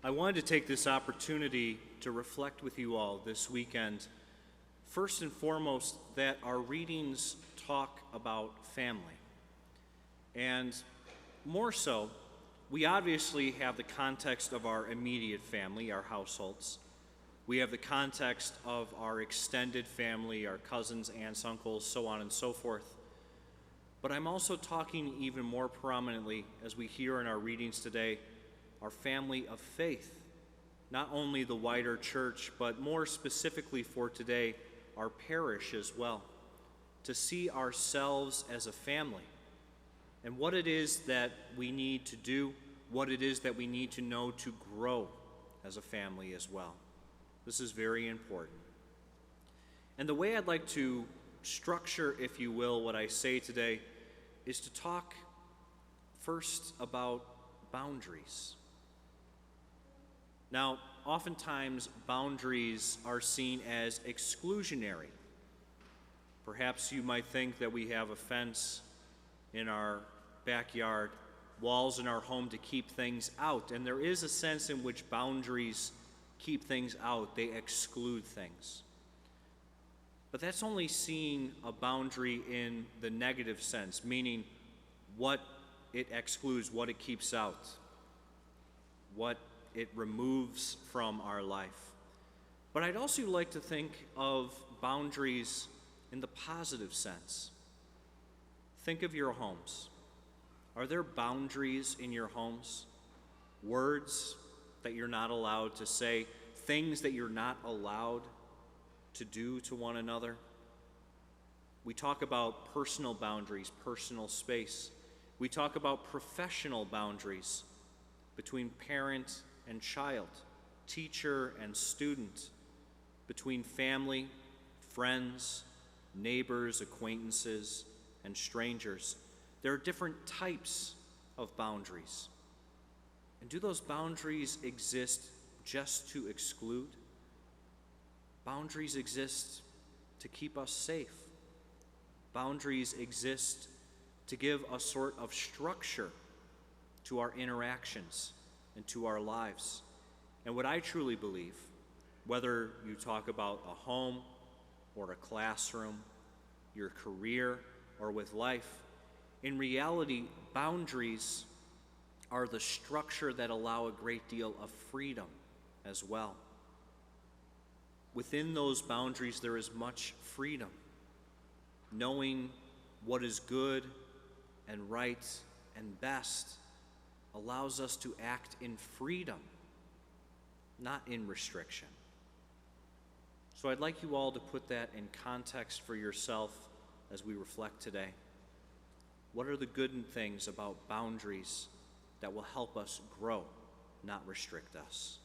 I wanted to take this opportunity to reflect with you all this weekend, first and foremost, that our readings talk about family. And more so, we obviously have the context of our immediate family, our households. We have the context of our extended family, our cousins, aunts, uncles, so on and so forth. But I'm also talking even more prominently, as we hear in our readings today, our family of faith. Not only the wider church, but more specifically for today, our parish as well. To see ourselves as a family and what it is that we need to do, what it is that we need to know to grow as a family as well. This is very important. And the way I'd like to structure, if you will, what I say today is to talk first about boundaries. Now, oftentimes boundaries are seen as exclusionary. Perhaps you might think that we have a fence in our backyard, walls in our home to keep things out, and there is a sense in which boundaries keep things out, they exclude things. But that's only seeing a boundary in the negative sense, meaning what it excludes, what it keeps out, what it removes from our life. But I'd also like to think of boundaries in the positive sense. Think of your homes. Are there boundaries in your homes? Words that you're not allowed to say, things that you're not allowed to do to one another? We talk about personal boundaries, personal space. We talk about professional boundaries between parent and child, teacher and student, between family, friends, neighbors, acquaintances, and strangers. There are different types of boundaries. And do those boundaries exist just to exclude? Boundaries exist to keep us safe. Boundaries exist to give a sort of structure to our interactions and to our lives. And what I truly believe, whether you talk about a home or a classroom, your career, or with life, in reality, boundaries are the structure that allow a great deal of freedom as well. Within those boundaries, there is much freedom. Knowing what is good and right and best allows us to act in freedom, not in restriction. So I'd like you all to put that in context for yourself as we reflect today. What are the good things about boundaries that will help us grow, not restrict us?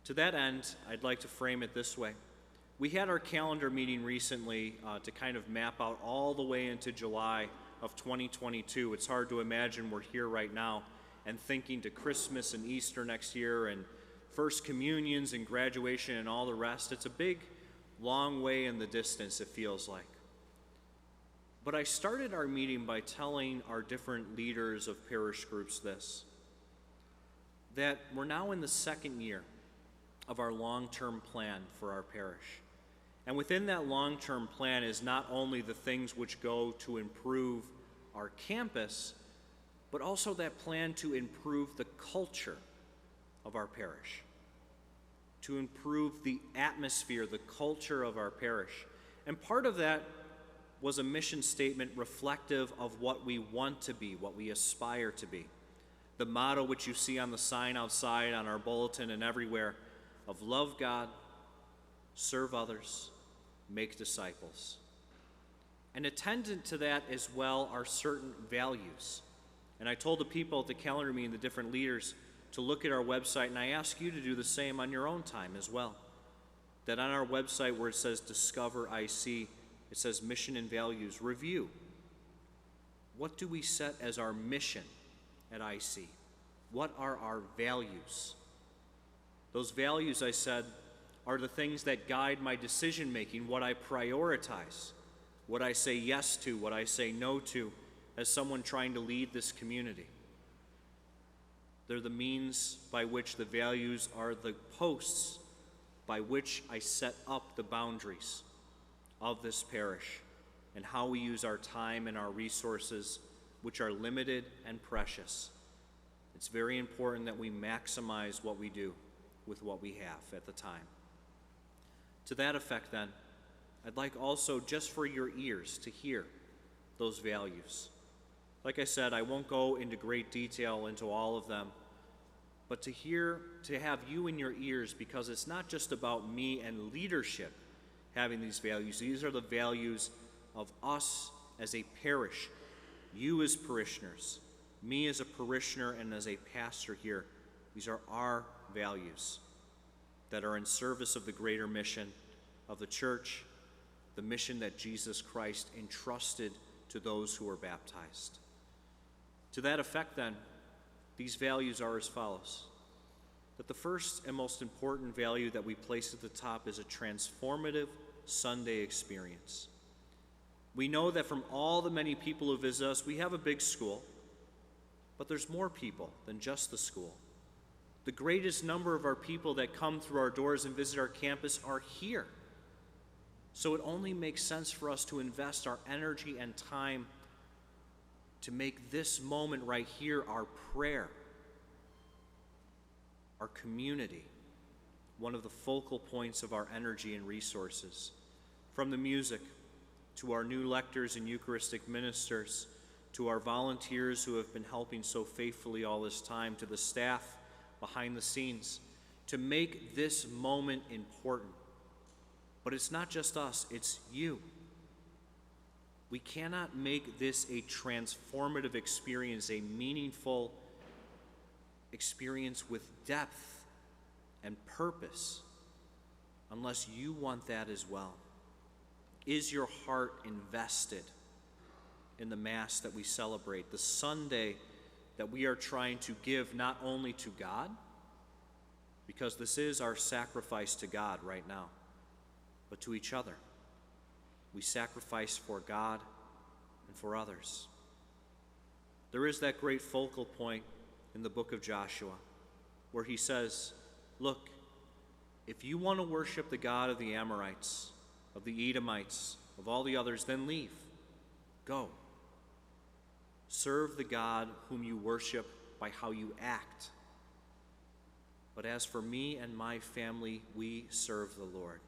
To that end, I'd like to frame it this way. We had our calendar meeting recently to kind of map out all the way into July of 2022. It's hard to imagine we're here right now and thinking to Christmas and Easter next year and First Communions and graduation and all the rest. It's a big, long way in the distance, it feels like. But I started our meeting by telling our different leaders of parish groups this, that we're now in the second year of our long-term plan for our parish. And within that long-term plan is not only the things which go to improve our campus, but also that plan to improve the culture of our parish, to improve the atmosphere, the culture of our parish. And part of that was a mission statement reflective of what we want to be, what we aspire to be. The motto which you see on the sign outside, on our bulletin and everywhere, of love God, serve others, make disciples. And attendant to that as well are certain values. And I told the people at the calendar meeting, the different leaders, to look at our website, and I ask you to do the same on your own time as well. That on our website where it says Discover IC, it says Mission and Values. Review. What do we set as our mission at IC? What are our values? Those values, I said, are the things that guide my decision making, what I prioritize, what I say yes to, what I say no to, as someone trying to lead this community. They're the means by which the values are the posts by which I set up the boundaries of this parish and how we use our time and our resources, which are limited and precious. It's very important that we maximize what we do with what we have at the time. To that effect, then, I'd like also just for your ears to hear those values. Like I said, I won't go into great detail into all of them, but to have you in your ears, because it's not just about me and leadership having these values. These are the values of us as a parish, you as parishioners, me as a parishioner and as a pastor here. These are our values that are in service of the greater mission of the church, the mission that Jesus Christ entrusted to those who were baptized. To that effect, then, these values are as follows: that the first and most important value that we place at the top is a transformative Sunday experience. We know that from all the many people who visit us, we have a big school, but there's more people than just the school. The greatest number of our people that come through our doors and visit our campus are here. So it only makes sense for us to invest our energy and time to make this moment right here our prayer, our community, one of the focal points of our energy and resources. From the music, to our new lectors and Eucharistic ministers, to our volunteers who have been helping so faithfully all this time, to the staff behind the scenes, to make this moment important. But it's not just us, it's you. We cannot make this a transformative experience, a meaningful experience with depth and purpose, unless you want that as well. Is your heart invested in the Mass that we celebrate, the Sunday that we are trying to give not only to God, because this is our sacrifice to God right now, but to each other? We sacrifice for God and for others. There is that great focal point in the book of Joshua where he says, look, if you want to worship the God of the Amorites, of the Edomites, of all the others, then leave. Go. Serve the God whom you worship by how you act. But as for me and my family, we serve the Lord.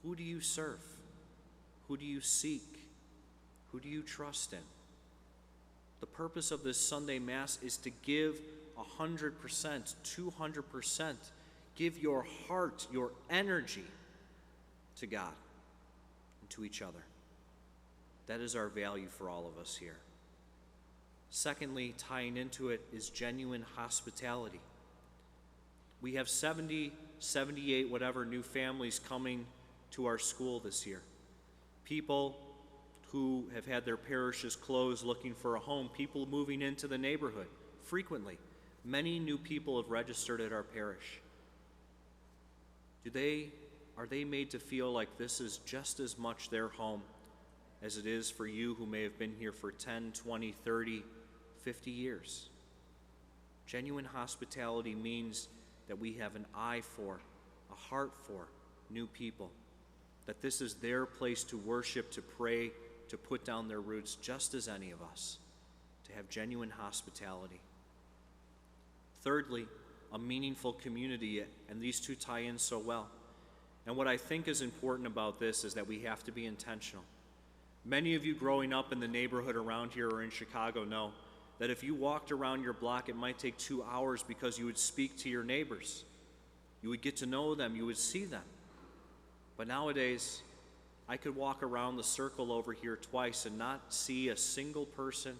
Who do you serve? Who do you seek? Who do you trust in? The purpose of this Sunday Mass is to give 100%, 200%. Give your heart, your energy to God and to each other. That is our value for all of us here. Secondly, tying into it is genuine hospitality. We have 70, 78, whatever, new families coming to our school this year. People who have had their parishes closed looking for a home, people moving into the neighborhood frequently. Many new people have registered at our parish. Are they made to feel like this is just as much their home as it is for you who may have been here for 10, 20, 30, 50 years? Genuine hospitality means that we have an eye for, a heart for new people, that this is their place to worship, to pray, to put down their roots, just as any of us, to have genuine hospitality. Thirdly, a meaningful community, and these two tie in so well. And what I think is important about this is that we have to be intentional. Many of you growing up in the neighborhood around here or in Chicago know that if you walked around your block, it might take 2 hours because you would speak to your neighbors. You would get to know them, you would see them. But nowadays, I could walk around the circle over here twice and not see a single person,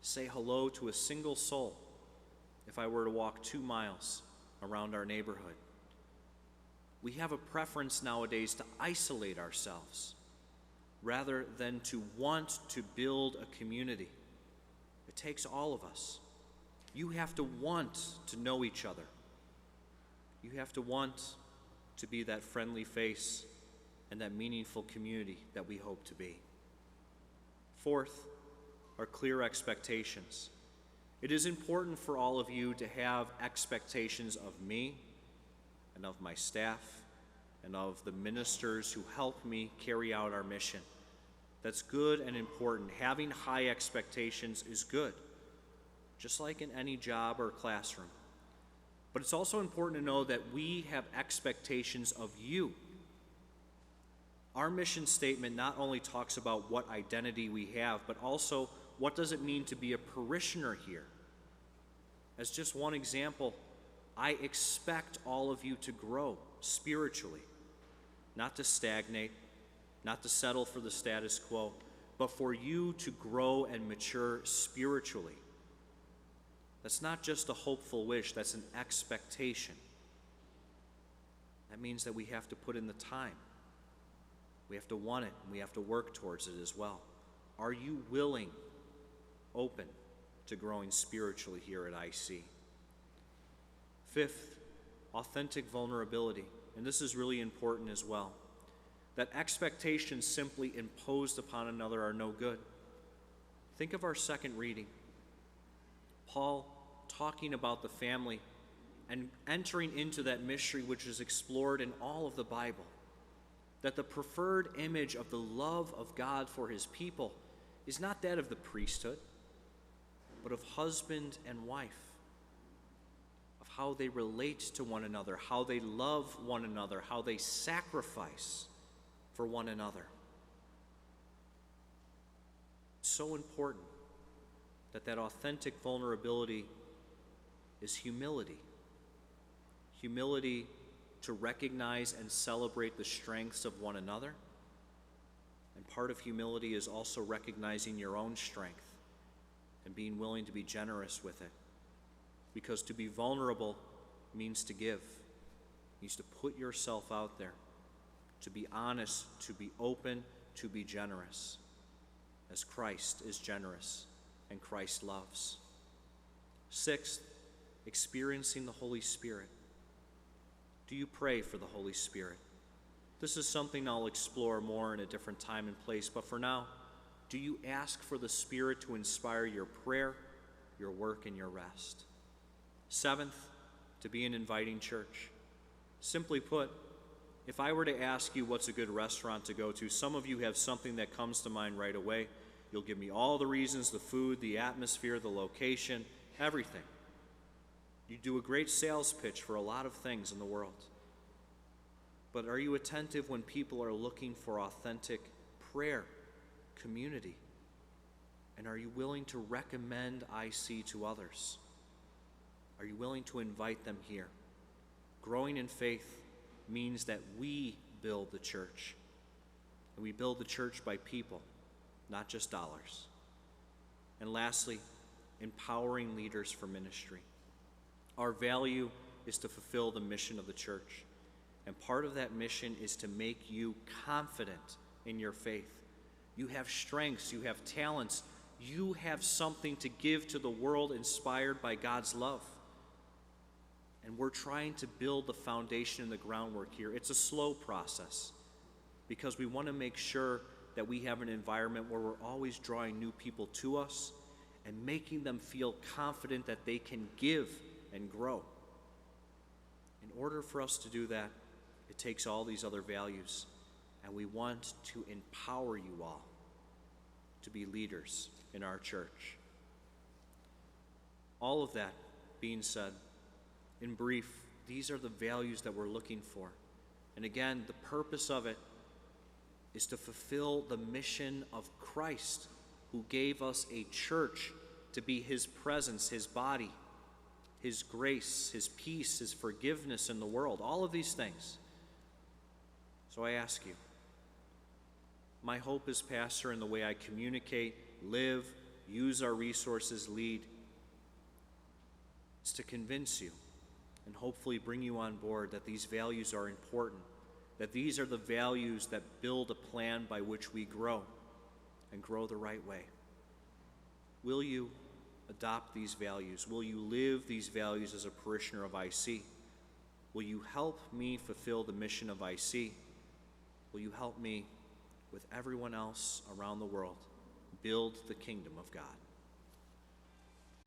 say hello to a single soul if I were to walk 2 miles around our neighborhood. We have a preference nowadays to isolate ourselves rather than to want to build a community. It takes all of us. You have to want to know each other. You have to want to be that friendly face and that meaningful community that we hope to be. Fourth are clear expectations. It is important for all of you to have expectations of me and of my staff and of the ministers who help me carry out our mission. That's good and important. Having high expectations is good, just like in any job or classroom. But it's also important to know that we have expectations of you. Our mission statement not only talks about what identity we have, but also what does it mean to be a parishioner here. As just one example, I expect all of you to grow spiritually, not to stagnate, not to settle for the status quo, but for you to grow and mature spiritually. That's not just a hopeful wish, that's an expectation. That means that we have to put in the time. We have to want it, and we have to work towards it as well. Are you willing, open to growing spiritually here at IC? Fifth, authentic vulnerability. And this is really important as well. That expectations simply imposed upon another are no good. Think of our second reading. Paul talking about the family and entering into that mystery which is explored in all of the Bible. That the preferred image of the love of God for his people is not that of the priesthood, but of husband and wife, of how they relate to one another, how they love one another, how they sacrifice for one another. It's so important that authentic vulnerability is humility. Humility to recognize and celebrate the strengths of one another. And part of humility is also recognizing your own strength and being willing to be generous with it. Because to be vulnerable means to give, means to put yourself out there, to be honest, to be open, to be generous, as Christ is generous and Christ loves. Sixth, experiencing the Holy Spirit. Do you pray for the Holy Spirit? This is something I'll explore more in a different time and place, but for now, do you ask for the Spirit to inspire your prayer, your work, and your rest? Seventh, to be an inviting church. Simply put, if I were to ask you what's a good restaurant to go to, some of you have something that comes to mind right away. You'll give me all the reasons, the food, the atmosphere, the location, everything. You do a great sales pitch for a lot of things in the world. But are you attentive when people are looking for authentic prayer, community? And are you willing to recommend IC to others? Are you willing to invite them here? Growing in faith means that we build the church. And we build the church by people, not just dollars. And lastly, empowering leaders for ministry. Our value is to fulfill the mission of the church. And part of that mission is to make you confident in your faith. You have strengths, you have talents, you have something to give to the world inspired by God's love. And we're trying to build the foundation and the groundwork here. It's a slow process because we want to make sure that we have an environment where we're always drawing new people to us and making them feel confident that they can give and grow. In order for us to do that, it takes all these other values, and we want to empower you all to be leaders in our church. All of that being said, in brief, these are the values that we're looking for. And again, the purpose of it is to fulfill the mission of Christ, who gave us a church to be his presence, his body, his grace, his peace, his forgiveness in the world, all of these things. So I ask you, my hope as pastor in the way I communicate, live, use our resources, lead, is to convince you and hopefully bring you on board that these values are important, that these are the values that build a plan by which we grow and grow the right way. Will you adopt these values? Will you live these values as a parishioner of IC? Will you help me fulfill the mission of IC? Will you help me with everyone else around the world build the kingdom of God?